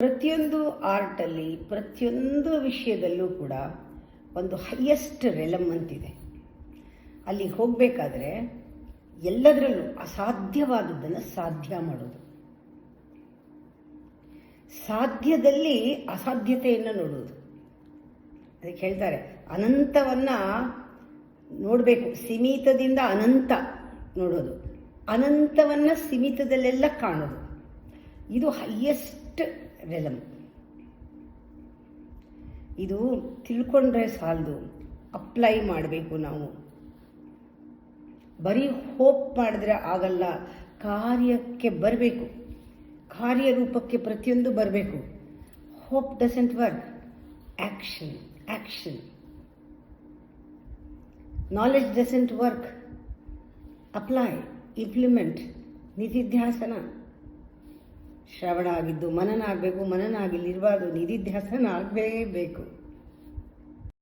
ಪ್ರತಿಯೊಂದು ಆರ್ಟಲ್ಲಿ ಪ್ರತಿಯೊಂದು ವಿಷಯದಲ್ಲೂ ಕೂಡ ಒಂದು ಹೈಯೆಸ್ಟ್ ರೆಲಮ್ ಅಂತಿದೆ. ಅಲ್ಲಿ ಹೋಗಬೇಕಾದ್ರೆ ಎಲ್ಲದರಲ್ಲೂ ಅಸಾಧ್ಯವಾದದ್ದನ್ನು ಸಾಧ್ಯ ಮಾಡೋದು, ಸಾಧ್ಯದಲ್ಲಿ ಅಸಾಧ್ಯತೆಯನ್ನು ನೋಡೋದು. ಅದಕ್ಕೆ ಹೇಳ್ತಾರೆ ಅನಂತವನ್ನು ನೋಡಬೇಕು, ಸೀಮಿತದಿಂದ ಅನಂತ ನೋಡೋದು, ಅನಂತವನ್ನು ಸೀಮಿತದಲ್ಲೆಲ್ಲ ಕಾಣೋದು. ಇದು ಹೈಯೆಸ್ಟ್ ರೆಲಮ್. ಇದು ತಿಳ್ಕೊಂಡ್ರೆ ಸಾಲದು, ಅಪ್ಲೈ ಮಾಡಬೇಕು. ನಾವು ಬರೀ ಹೋಪ್ ಮಾಡಿದ್ರೆ ಆಗಲ್ಲ, ಕಾರ್ಯಕ್ಕೆ ಬರಬೇಕು, ಕಾರ್ಯರೂಪಕ್ಕೆ ಪ್ರತಿಯೊಂದು ಬರಬೇಕು. Hope doesn't work, action action. Knowledge doesn't work, apply implement. ನಿಧಿಧ್ಯಾಸನ, ಶ್ರವಣ ಆಗಿದ್ದು ಮನನ ಆಗಬೇಕು, ಮನನ ಆಗಿಲ್ಲಿರಬಾರ್ದು, ನಿಧಿಧ್ಯಾಸನ ಆಗಲೇಬೇಕು.